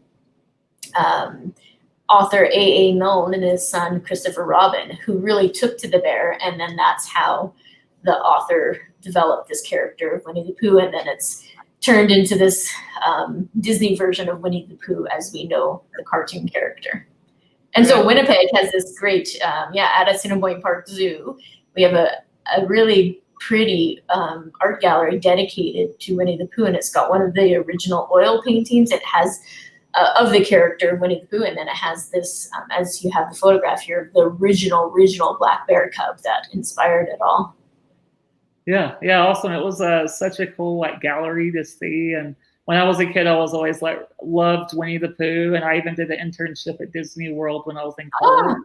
S2: author A.A. Milne and his son Christopher Robin, who really took to the bear. And then that's how the author developed this character of Winnie the Pooh. And then it's turned into this Disney version of Winnie the Pooh as we know the cartoon character. And so Winnipeg has this great, at Assiniboine Park Zoo, we have a really pretty art gallery dedicated to Winnie the Pooh, and it's got one of the original oil paintings. It has of the character Winnie the Pooh, and then it has this, as you have the photograph here, the original black bear cub that inspired it all.
S1: Yeah, awesome. It was such a cool gallery to see. And when I was a kid, I was always loved Winnie the Pooh, and I even did an internship at Disney World when I was in college.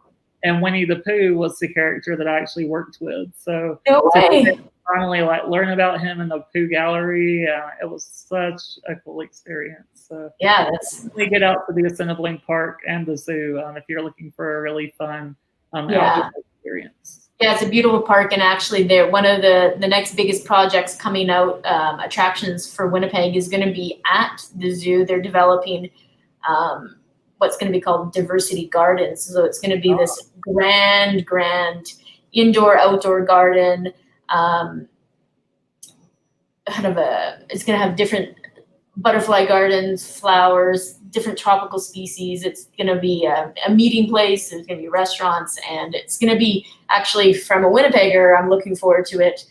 S1: And Winnie the Pooh was the character that I actually worked with. So finally learn about him in the Pooh Gallery. It was such a cool experience. So we get out to the Assiniboine Park and the zoo if you're looking for a really fun outdoor experience.
S2: Yeah, it's a beautiful park, and actually, one of the next biggest projects coming out, attractions for Winnipeg, is going to be at the zoo. They're developing what's going to be called Diversity Gardens. So it's going to be this grand indoor-outdoor garden. It's going to have different butterfly gardens, flowers, different tropical species. It's going to be a meeting place. There's going to be restaurants, and it's going to be actually, from a Winnipegger, I'm looking forward to it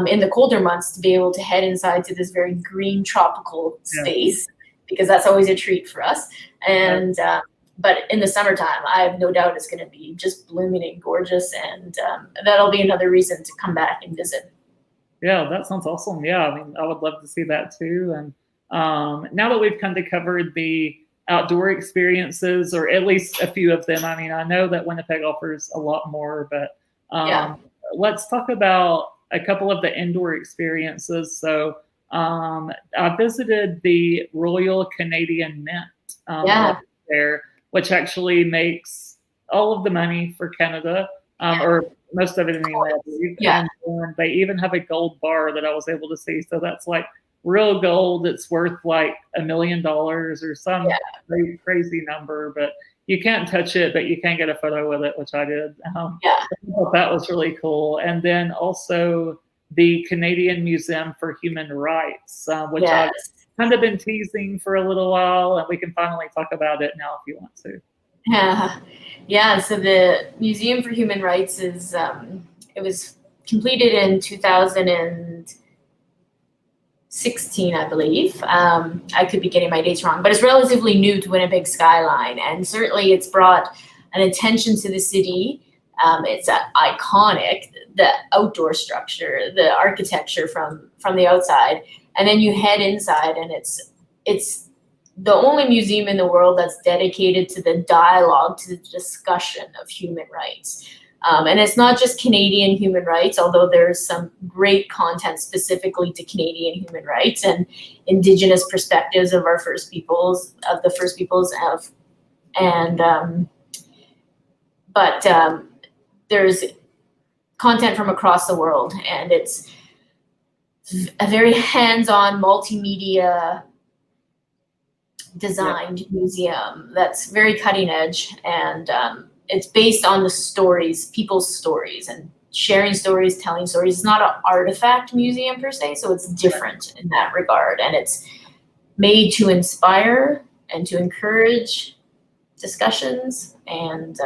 S2: in the colder months to be able to head inside to this very green tropical space, because that's always a treat for us. And but in the summertime, I have no doubt it's going to be just blooming and gorgeous, and that'll be another reason to come back and visit.
S1: Yeah, that sounds awesome. Yeah, I mean, I would love to see that too. And now that we've kind of covered the outdoor experiences, or at least a few of them, I mean, I know that Winnipeg offers a lot more, but let's talk about a couple of the indoor experiences. So I visited the Royal Canadian Mint there, which actually makes all of the money for Canada, or most of it anyway, I believe. And they even have a gold bar that I was able to see. So that's real gold. It's worth $1 million or some crazy number, but you can't touch it, but you can get a photo with it, which I did. I thought that was really cool. And then also the Canadian Museum for Human Rights, which I've kind of been teasing for a little while, and we can finally talk about it now if you want to.
S2: So the Museum for Human Rights is it was completed in 2016, I believe. I could be getting my dates wrong, but it's relatively new to Winnipeg skyline, and certainly it's brought an attention to the city. It's iconic, the outdoor structure, the architecture from the outside, and then you head inside, and it's the only museum in the world that's dedicated to the dialogue, to the discussion of human rights. And it's not just Canadian human rights, although there's some great content specifically to Canadian human rights and Indigenous perspectives of our First Peoples, but there's content from across the world, and it's a very hands-on multimedia designed museum that's very cutting edge, and it's based on the stories, people's stories, and sharing stories, telling stories. It's not an artifact museum per se, so it's different in that regard, and it's made to inspire and to encourage discussions. And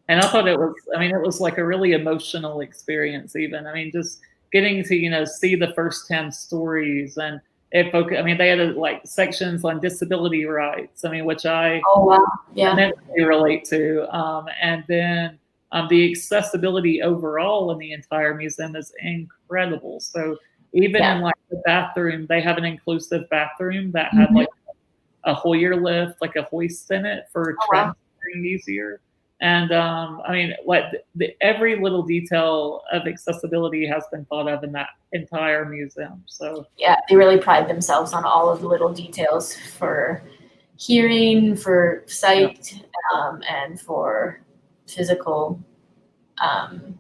S1: I thought it was like a really emotional experience even. I mean, just getting to, see the first 10 stories, and they had like sections on disability rights, which I immensely relate to. And then the accessibility overall in the entire museum is incredible. So even in like the bathroom, they have an inclusive bathroom that had like a Hoyer lift, like a hoist in it for transferring easier. And every little detail of accessibility has been thought of in that entire museum. So
S2: yeah, they really pride themselves on all of the little details for hearing, for sight, and for physical.
S1: And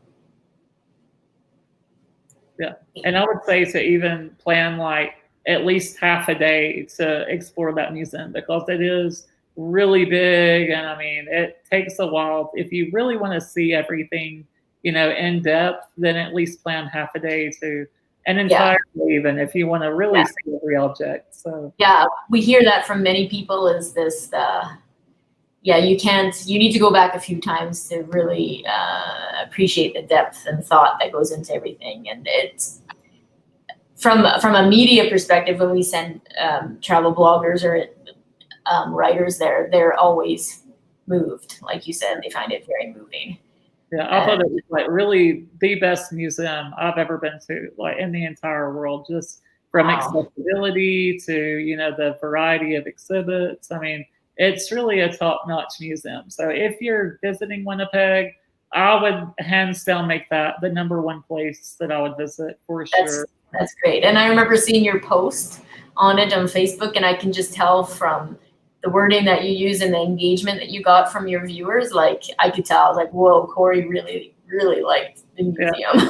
S1: I would say to even plan like at least half a day to explore that museum, because it is really big, and it takes a while. If you really want to see everything, in depth, then at least plan half a day to an entire day, even if you want to really see every object. So
S2: we hear that from many people, is this you need to go back a few times to really appreciate the depth and thought that goes into everything. And it's from a media perspective, when we send travel bloggers or writers there, they're always moved. Like you said, they find it very moving.
S1: Yeah, I thought it was like really the best museum I've ever been to, like in the entire world, just from accessibility to, the variety of exhibits. It's really a top-notch museum. So if you're visiting Winnipeg, I would hands down make that the #1 place that I would visit for sure.
S2: That's great. And I remember seeing your post on it on Facebook, and I can just tell from the wording that you use and the engagement that you got from your viewers, like I could tell, I was like, whoa, Corey really, really liked the museum.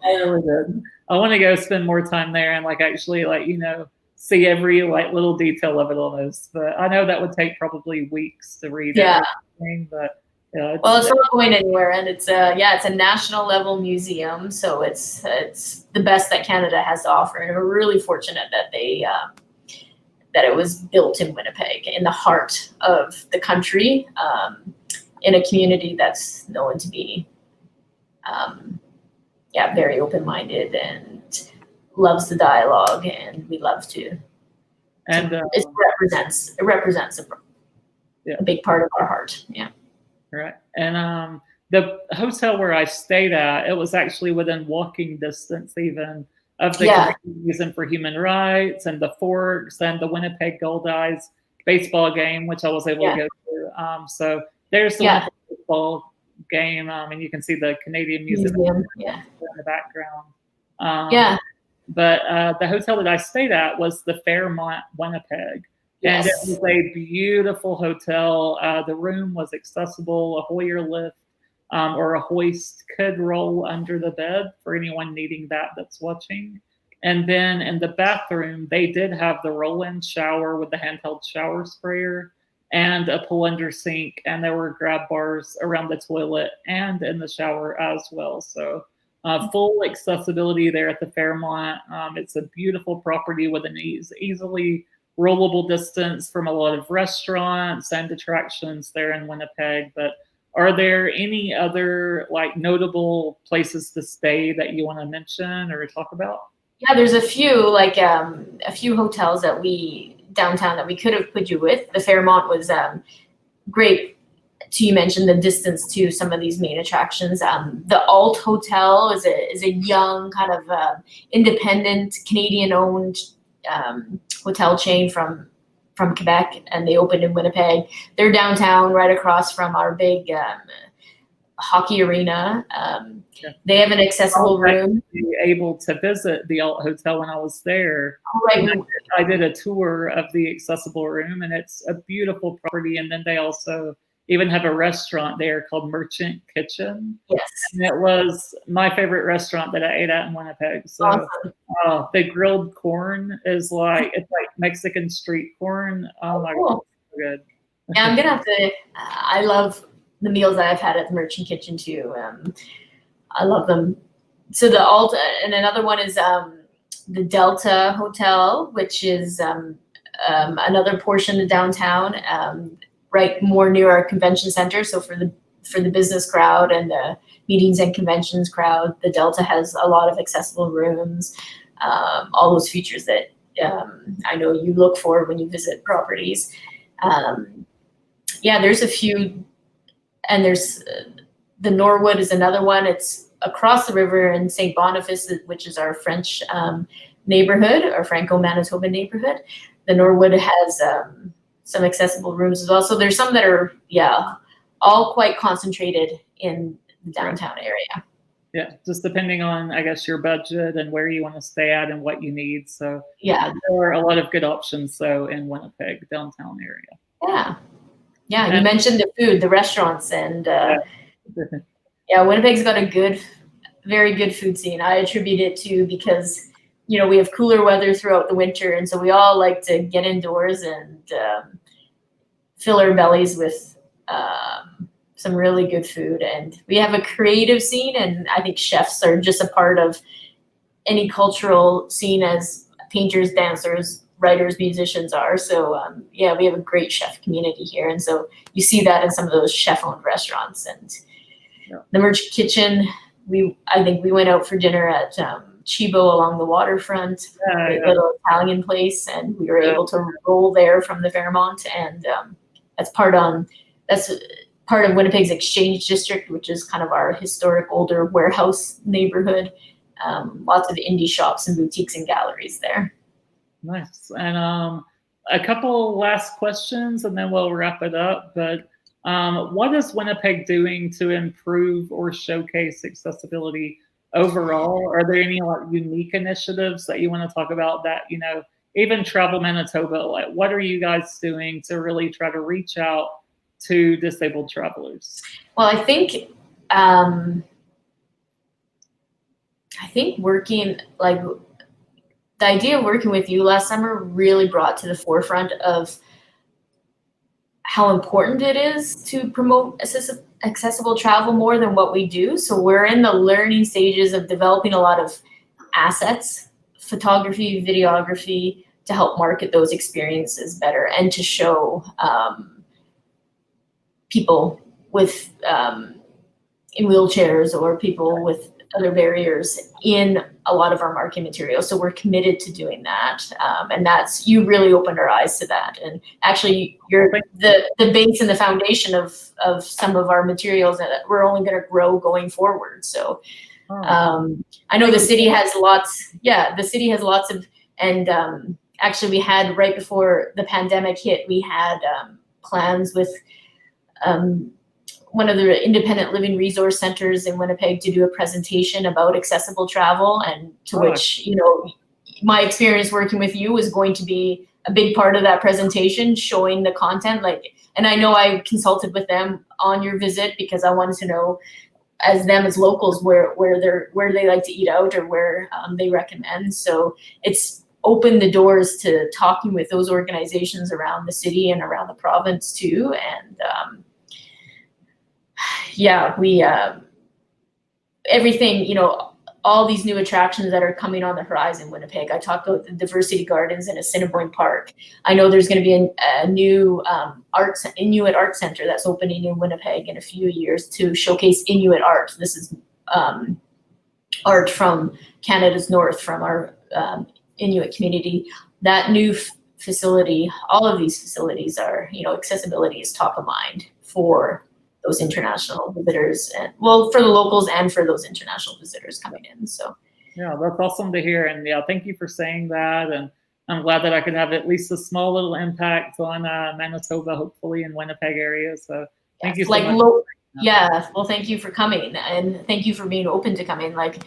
S1: I really did. I want to go spend more time there and actually see every little detail of it almost. But I know that would take probably weeks to read everything. But it's
S2: not going anywhere, and it's a national level museum, so it's the best that Canada has to offer, and we're really fortunate that that it was built in Winnipeg, in the heart of the country, in a community that's known to be, very open-minded and loves the dialogue, and we love to. And it represents a big part of our heart. Yeah.
S1: Right. And the hotel where I stayed at, it was actually within walking distance even of the Museum for Human Rights and the Forks and the Winnipeg Goldeyes baseball game, which I was able to go to. So there's the Winnipeg baseball game, and you can see the Canadian Museum in the background. But the hotel that I stayed at was the Fairmont Winnipeg. And it was a beautiful hotel. The room was accessible. A Hoyer lift or a hoist could roll under the bed for anyone needing that's watching. And then in the bathroom, they did have the roll-in shower with the handheld shower sprayer and a pull-under sink. And there were grab bars around the toilet and in the shower as well. So full accessibility there at the Fairmont. It's a beautiful property with an easily rollable distance from a lot of restaurants and attractions there in Winnipeg, but are there any other like notable places to stay that you want to mention or talk about?
S2: Yeah, there's a few hotels downtown that we could have put you with. The Fairmont was great. You mentioned the distance to some of these main attractions. The Alt Hotel is a young kind of independent Canadian-owned hotel chain from Quebec, and they opened in Winnipeg. They're downtown, right across from our big hockey arena. They have an accessible room.
S1: Able to visit the Alt Hotel when I was there.
S2: Oh, right.
S1: I did a tour of the accessible room, and it's a beautiful property. And then they also even have a restaurant there called Merchant Kitchen.
S2: Yes.
S1: And it was my favorite restaurant that I ate at in Winnipeg. So
S2: awesome.
S1: The grilled corn is it's like Mexican street corn. Oh my God, so good.
S2: Yeah, I'm gonna have to. I love the meals that I've had at the Merchant Kitchen too. I love them. So the Alt, and another one is the Delta Hotel, which is another portion of downtown, right more near our convention center. So for the business crowd and the meetings and conventions crowd, the Delta has a lot of accessible rooms, all those features that I know you look for when you visit properties. Yeah, there's a few, and there's the Norwood is another one. It's across the river in St. Boniface, which is our French neighborhood, our Franco-Manitoba neighborhood. The Norwood has some accessible rooms as well. So there's some that are, all quite concentrated in the downtown area.
S1: Yeah, just depending on, I guess, your budget and where you want to stay at and what you need. So
S2: yeah,
S1: there are a lot of good options, though, in Winnipeg downtown area.
S2: Yeah. You mentioned the food, the restaurants, and Winnipeg's got a very good food scene. I attribute it to because we have cooler weather throughout the winter, and so we all like to get indoors and fill our bellies with some really good food. And we have a creative scene, and I think chefs are just a part of any cultural scene, as painters, dancers, writers, musicians are. So we have a great chef community here, and so you see that in some of those chef-owned restaurants. And the Merchant Kitchen, I think we went out for dinner at Chibo along the waterfront, little Italian place, and we were able to roll there from the Fairmont, and that's part of Winnipeg's Exchange District, which is kind of our historic older warehouse neighborhood. Lots of indie shops and boutiques and galleries there.
S1: Nice. And a couple last questions, and then we'll wrap it up. But what is Winnipeg doing to improve or showcase accessibility overall? Are there any unique initiatives that you want to talk about that, even Travel Manitoba, what are you guys doing to really try to reach out to disabled travelers?
S2: Well, I think working, the idea of working with you last summer really brought to the forefront of how important it is to promote accessible travel more than what we do. So we're in the learning stages of developing a lot of assets, photography, videography, to help market those experiences better and to show people with in wheelchairs or people with other barriers in a lot of our marketing materials. So we're committed to doing that. And you really opened our eyes to that. And actually you're the base and the foundation of some of our materials that we're only going to grow going forward. So I know the city has lots. Yeah, the city has lots of, and actually we had, right before the pandemic hit, we had plans with one of the independent living resource centers in Winnipeg to do a presentation about accessible travel, and to which, my experience working with you was going to be a big part of that presentation, showing the content. And I know I consulted with them on your visit because I wanted to know, as locals, where they like to eat out or where they recommend. So it's opened the doors to talking with those organizations around the city and around the province too. And everything, all these new attractions that are coming on the horizon in Winnipeg. I talked about the diversity gardens in Assiniboine Park. I know there's going to be a new Inuit art center that's opening in Winnipeg in a few years to showcase Inuit art. This is art from Canada's north, from our Inuit community. That new facility, all of these facilities are, accessibility is top of mind for those international visitors, and well, for the locals and for those international visitors coming in. So
S1: yeah, that's awesome to hear. And yeah, thank you for saying that. And I'm glad that I could have at least a small little impact on Manitoba, hopefully in Winnipeg area. So thank you so much.
S2: Yeah, well, thank you for coming, and thank you for being open to coming. Like,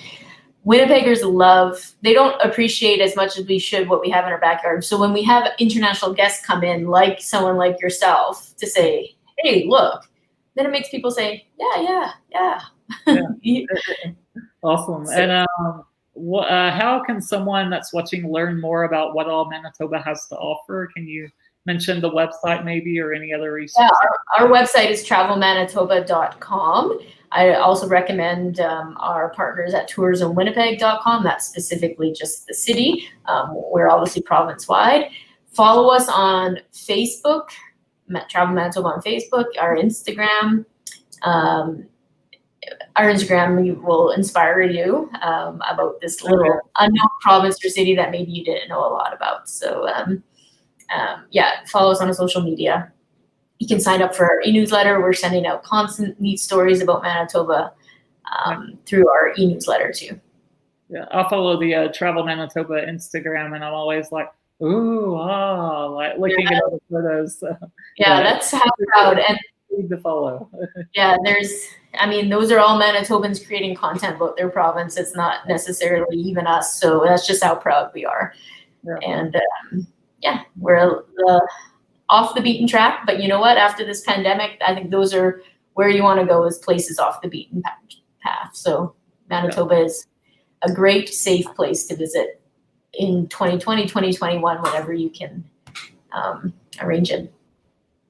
S2: Winnipeggers they don't appreciate as much as we should what we have in our backyard. So when we have international guests come in, like someone like yourself, to say, hey, look, then it makes people say, yeah.
S1: Awesome. So, and how can someone that's watching learn more about what all Manitoba has to offer? Can you mention the website maybe, or any other resources?
S2: Yeah, our website is travelmanitoba.com. I also recommend our partners at tourismwinnipeg.com. That's specifically just the city. We're obviously province-wide. Follow us on Facebook, Travel Manitoba on Facebook, our Instagram. Our Instagram will inspire you about this little unknown province or city that maybe you didn't know a lot about. So follow us on social media. You can sign up for our e-newsletter. We're sending out constant neat stories about Manitoba through our e-newsletter too.
S1: Yeah, I'll follow the Travel Manitoba Instagram, and I'm always like, ooh, like looking at all the photos.
S2: That's how proud. And
S1: need to follow.
S2: Those are all Manitobans creating content about their province. It's not necessarily even us. So that's just how proud we are. Yeah. And we're off the beaten track. But you know what? After this pandemic, I think those are where you want to go, is places off the beaten path. So Manitoba is a great, safe place to visit in 2020, 2021, whenever you can arrange it.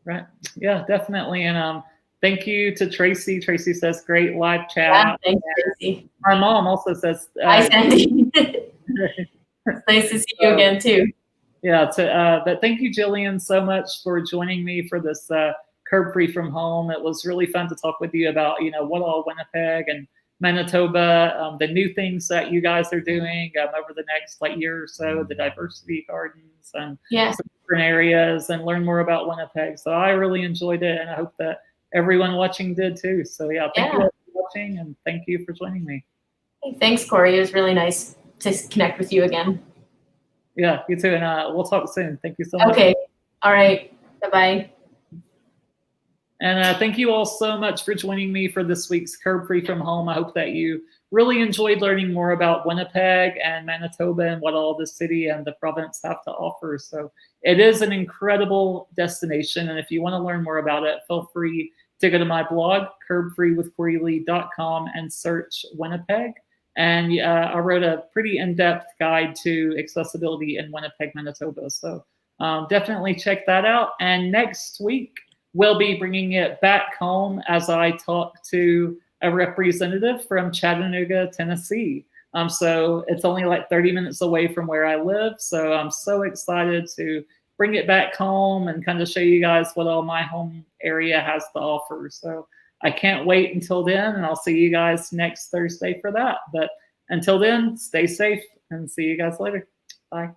S1: Right. Yeah, definitely. And thank you to Tracy. Tracy says, great live chat.
S2: Yeah, thanks, Tracy.
S1: My mom also says,
S2: hi, Sandy. Nice to see you again, too.
S1: Yeah, but thank you, Jillian, so much for joining me for this Curb Free from Home. It was really fun to talk with you about, what all Winnipeg and Manitoba, the new things that you guys are doing over the next year or so, the diversity gardens and some different areas, and learn more about Winnipeg. So I really enjoyed it, and I hope that everyone watching did too. So thank you all for watching, and thank you for joining me.
S2: Hey, thanks, Corey. It was really nice to connect with you again.
S1: Yeah, you too, and we'll talk soon. Thank you so much.
S2: Okay. All right. Bye-bye.
S1: And thank you all so much for joining me for this week's Curb Free from Home. I hope that you really enjoyed learning more about Winnipeg and Manitoba and what all the city and the province have to offer. So it is an incredible destination. And if you want to learn more about it, feel free to go to my blog, curbfreewithcoreylee.com, and search Winnipeg. And I wrote a pretty in-depth guide to accessibility in Winnipeg, Manitoba. So definitely check that out. And next week, we'll be bringing it back home as I talk to a representative from Chattanooga, Tennessee. So it's only 30 minutes away from where I live. So I'm so excited to bring it back home and kind of show you guys what all my home area has to offer. So I can't wait until then, and I'll see you guys next Thursday for that. But until then, stay safe, and see you guys later. Bye.